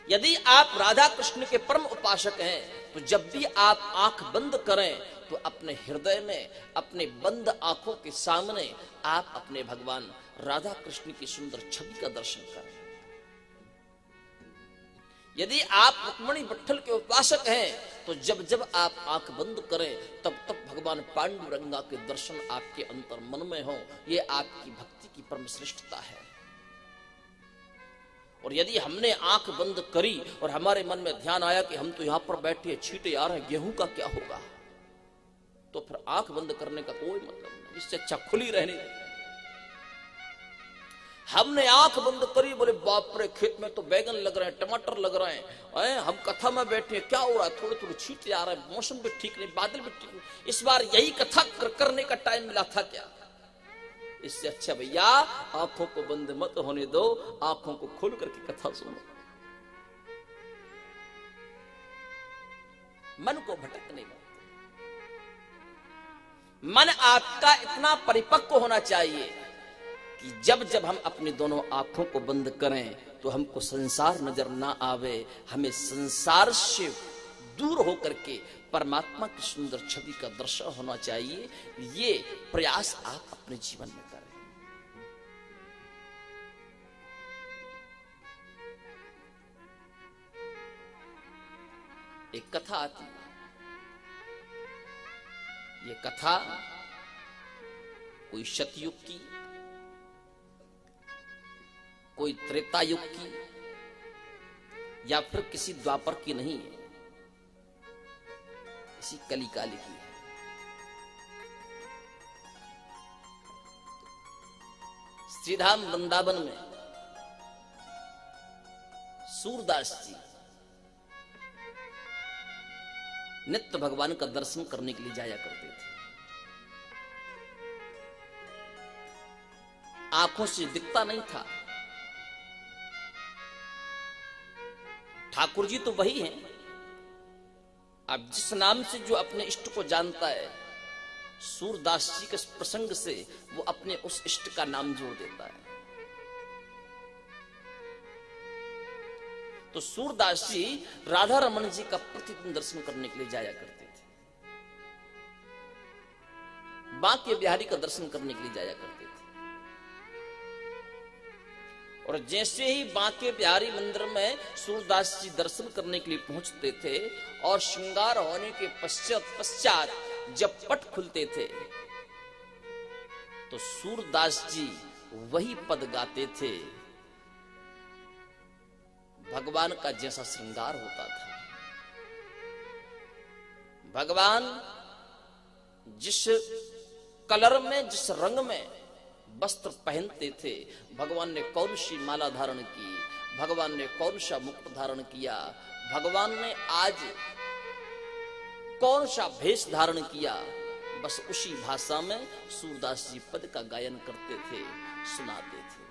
यदि आप राधा कृष्ण के परम उपासक हैं तो जब भी आप आंख बंद करें तो अपने हृदय में, अपने बंद आंखों के सामने आप अपने भगवान राधा कृष्ण की सुंदर छवि का दर्शन करें। यदि आप रुक्मिणी विट्ठल के उपासक हैं तो जब जब आप आंख बंद करें तब तब भगवान पांडुरंगा के दर्शन आपके अंतर मन में हो। ये आपकी भक्ति की परम श्रेष्ठता है। और यदि हमने आंख बंद करी और हमारे मन में ध्यान आया कि हम तो यहां पर बैठे छींटे आ रहे हैं, गेहूं का क्या होगा, तो फिर आंख बंद करने का कोई मतलब नहीं, इससे अच्छा खुली रहने दें। हमने आंख बंद करी, बोले बाप रे खेत में तो बैगन लग रहे हैं, टमाटर लग रहे हैं, हम कथा में बैठे हैं, क्या हो रहा है, थोड़े थोड़े छींटे आ रहे हैं, मौसम भी ठीक नहीं, बादल भी ठीक नहीं, इस बार यही कथा करने का टाइम मिला था क्या। इससे अच्छा भैया आंखों को बंद मत होने दो, आंखों को खोल करके कथा सुनो, मन को भटकने दो। मन आपका इतना परिपक्व होना चाहिए कि जब जब हम अपनी दोनों आंखों को बंद करें तो हमको संसार नजर ना आवे, हमें संसार से दूर होकर के परमात्मा की सुंदर छवि का दर्शन होना चाहिए। ये प्रयास आप अपने जीवन में करें। एक कथा आती है, ये कथा कोई सतयुग की, कोई त्रेता युग की या फिर किसी द्वापर की नहीं है, इसी कलिकाल की है। श्रीधाम वृंदावन में सूरदास जी नित्य भगवान का दर्शन करने के लिए जाया करते थे। आंखों से दिखता नहीं था। ठाकुर जी तो वही हैं, अब जिस नाम से जो अपने इष्ट को जानता है, सूरदास जी के प्रसंग से वो अपने उस इष्ट का नाम जोड़ देता है। तो सूरदास जी राधा रमन जी का प्रतिदिन दर्शन करने के लिए जाया करते थे, बांके बिहारी का दर्शन करने के लिए जाया करते थे। और जैसे ही बांके बिहारी मंदिर में सूरदास जी दर्शन करने के लिए पहुंचते थे और श्रृंगार होने के पश्चात जब पट खुलते थे तो सूरदास जी वही पद गाते थे, भगवान का जैसा श्रृंगार होता था। भगवान जिस कलर में, जिस रंग में वस्त्र पहनते थे, भगवान ने कौन सी माला धारण की, भगवान ने कौन सा मुकुट धारण किया, भगवान ने आज कौन सा भेष धारण किया, बस उसी भाषा में सूरदास जी पद का गायन करते थे, सुनाते थे।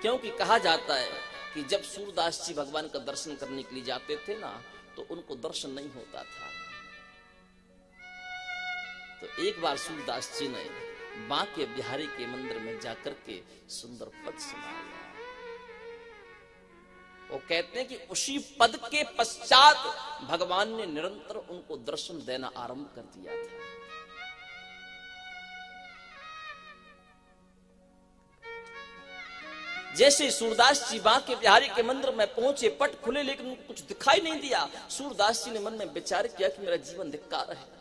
क्योंकि कहा जाता है कि जब सूरदास जी भगवान का दर्शन करने के लिए जाते थे ना, तो उनको दर्शन नहीं होता था। तो एक बार सूरदास जी ने बांके बिहारी के मंदिर में जाकर के सुंदर पद सुनाया। वो कहते हैं कि उसी पद के पश्चात भगवान ने निरंतर उनको दर्शन देना आरंभ कर दिया था। जैसे सूरदास जी बांके बिहारी के मंदिर में पहुंचे, पट खुले लेकिन कुछ दिखाई नहीं दिया। सूरदास जी ने मन में विचार किया कि मेरा जीवन धिक्कार है।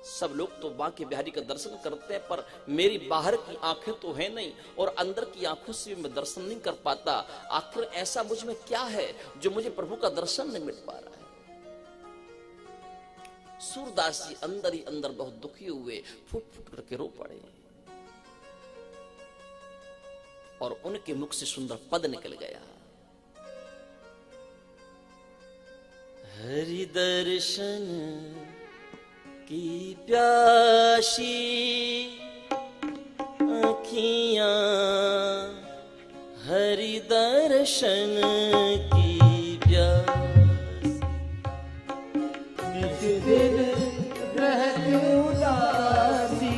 सब लोग तो बांके बिहारी का दर्शन करते हैं, पर मेरी बाहर की आंखें तो है नहीं और अंदर की आंखों से मैं दर्शन नहीं कर पाता। आखिर ऐसा मुझ में क्या है जो मुझे प्रभु का दर्शन नहीं मिल पा रहा है। सूरदास जी अंदर ही अंदर बहुत दुखी हुए, फूट फूट करके रो पड़े और उनके मुख से सुंदर पद निकल गया, हरि दर्शन की प्यासी आँखियां, हरि दर्शन की प्यास। क्यों उदासी,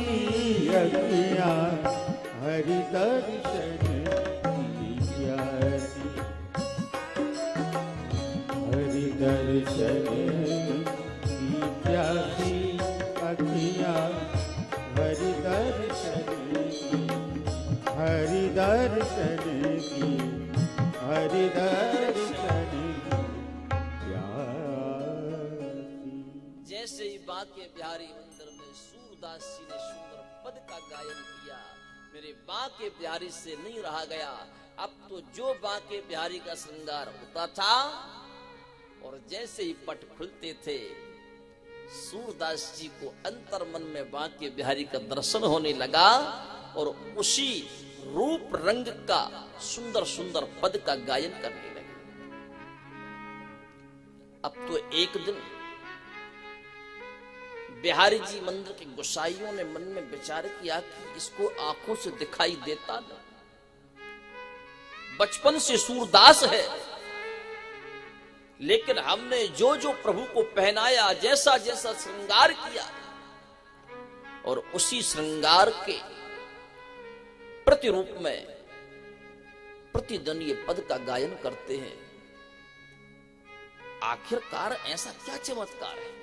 अखियाँ हरि दर्शन की प्यासी, हरि दर्शन की प्यासी, अखियाँ हरि दर्शन की, हरि दर्शन की, हरि दर्शन की प्यासी। जैसे ही बांके बिहारी मंदिर में सूरदास जी ने सुंदर पद का गायन किया, मेरे बांके बिहारी से नहीं रहा गया। अब तो जो बांके बिहारी का श्रृंगार होता था और जैसे ही पट खुलते थे, सूरदास जी को अंतर मन में बांके बिहारी का दर्शन होने लगा और उसी रूप रंग का सुंदर सुंदर पद का गायन करने लगे। अब तो एक दिन बिहारी जी मंदिर के गोसाइयों ने मन में विचार किया कि इसको आंखों से दिखाई देता न, बचपन से सूरदास है, लेकिन हमने जो जो प्रभु को पहनाया, जैसा जैसा श्रृंगार किया, और उसी श्रृंगार के प्रतिरूप में प्रतिदिन ये पद का गायन करते हैं। आखिरकार ऐसा क्या चमत्कार है?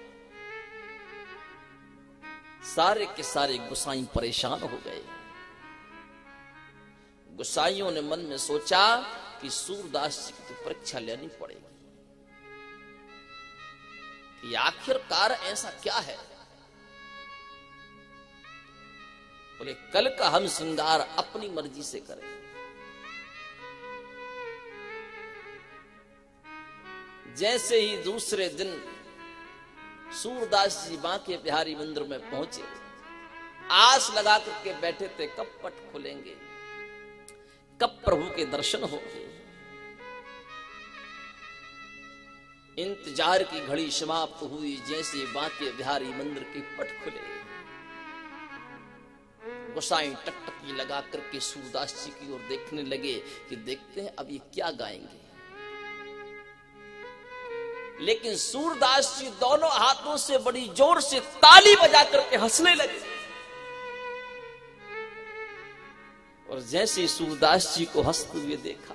सारे के सारे गोसाई परेशान हो गए। गोसाइयों ने मन में सोचा कि सूरदास जी की तो परीक्षा लेनी पड़ेगी कि आखिरकार ऐसा क्या है। बोले कल का हम श्रृंगार अपनी मर्जी से करें। जैसे ही दूसरे दिन सूरदास जी बांके बिहारी मंदिर में पहुंचे, आस लगा करके बैठे थे कब पट खुलेंगे, कब प्रभु के दर्शन होंगे। इंतजार की घड़ी समाप्त हुई। जैसे बांके बिहारी मंदिर के पट खुले, गोसाई टकटकी लगा करके सूरदास जी की ओर देखने लगे कि देखते हैं अब ये क्या गाएंगे। लेकिन सूरदास जी दोनों हाथों से बड़ी जोर से ताली बजा करके हंसने लगे। और जैसे सूरदास जी को हंसते हुए देखा,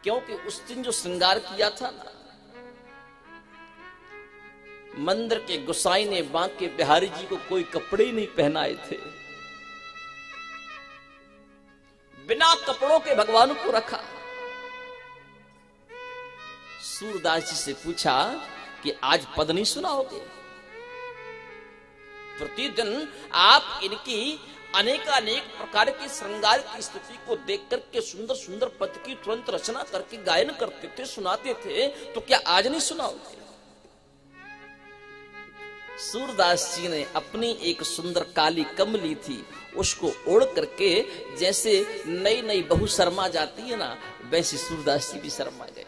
क्योंकि उस दिन जो श्रृंगार किया था ना, मंदिर के गोसाई ने बांके बिहारी जी को कोई कपड़े ही नहीं पहनाए थे, बिना कपड़ों के भगवान को रखा। सूरदास जी से पूछा कि आज पद नहीं सुनाओगे? प्रतिदिन आप इनकी अनेकानेक प्रकार के श्रृंगार की स्थिति को देख करके सुंदर सुंदर पद की तुरंत रचना करके गायन करते थे, सुनाते थे, तो क्या आज नहीं सुनाओगे? सूरदास जी ने अपनी एक सुंदर काली कमली थी, उसको ओढ़ करके जैसे नई नई बहू शर्मा जाती है ना, वैसे सूरदास जी भी शर्मा गए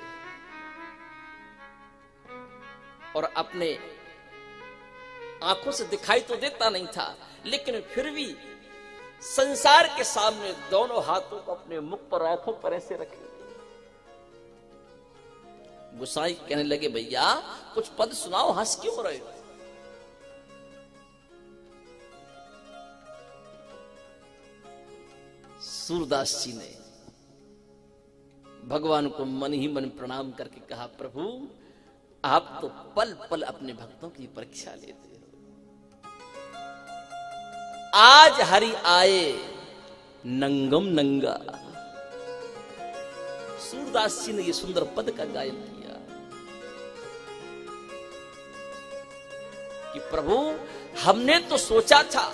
और अपने आंखों से दिखाई तो देता नहीं था, लेकिन फिर भी संसार के सामने दोनों हाथों को अपने मुख पर, आंखों पर ऐसे रखे। गोसाई कहने लगे भैया कुछ पद सुनाओ, हंस क्यों रहे हो? सूरदास जी ने भगवान को मन ही मन प्रणाम करके कहा, प्रभु आप तो पल पल अपने भक्तों की परीक्षा लेते हो। आज हरि आए नंगम नंगा। सूरदास जी ने ये सुंदर पद का गायन किया कि प्रभु हमने तो सोचा था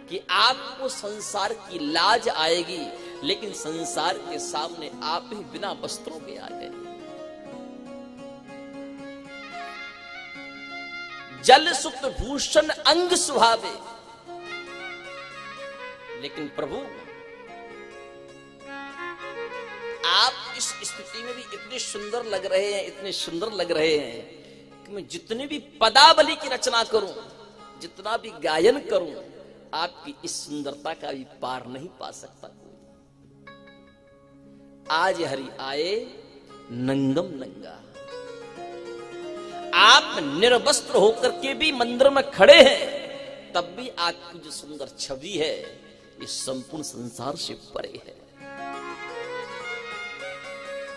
कि आपको संसार की लाज आएगी, लेकिन संसार के सामने आप ही बिना वस्त्रों के आ गए। जल सुत भूषण अंग सुहावे, लेकिन प्रभु आप इस स्थिति में भी इतने सुंदर लग रहे हैं, इतने सुंदर लग रहे हैं कि मैं जितनी भी पदावली की रचना करूं, जितना भी गायन करूं, आपकी इस सुंदरता का भी पार नहीं पा सकता। आज हरि आए नंगम नंगा, आप निर्वस्त्र होकर के भी मंदिर में खड़े हैं, तब भी आपकी जो सुंदर छवि है ये संपूर्ण संसार से परे है।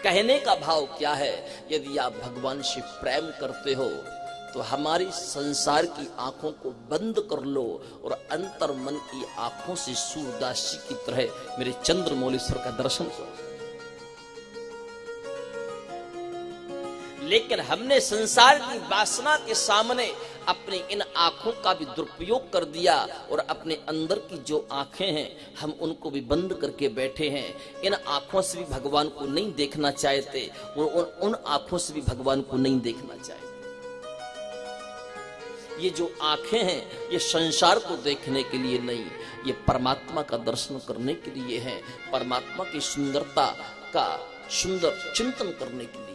कहने का भाव क्या है, यदि आप भगवान से प्रेम करते हो तो हमारी संसार की आंखों को बंद कर लो और अंतर मन की आंखों से सूरदास जी की तरह मेरे चंद्रमौलेश्वर का दर्शन करो। लेकिन हमने संसार की वासना के सामने अपनी इन आंखों का भी दुरुपयोग कर दिया और अपने अंदर की जो आंखें हैं हम उनको भी बंद करके बैठे हैं। इन आंखों से भी भगवान को नहीं देखना चाहते, उन आंखों से भी भगवान को नहीं देखना चाहते। ये जो आंखें हैं ये संसार को देखने के लिए नहीं, ये परमात्मा का दर्शन करने के लिए है, परमात्मा की सुंदरता का सुंदर चिंतन करने के लिए।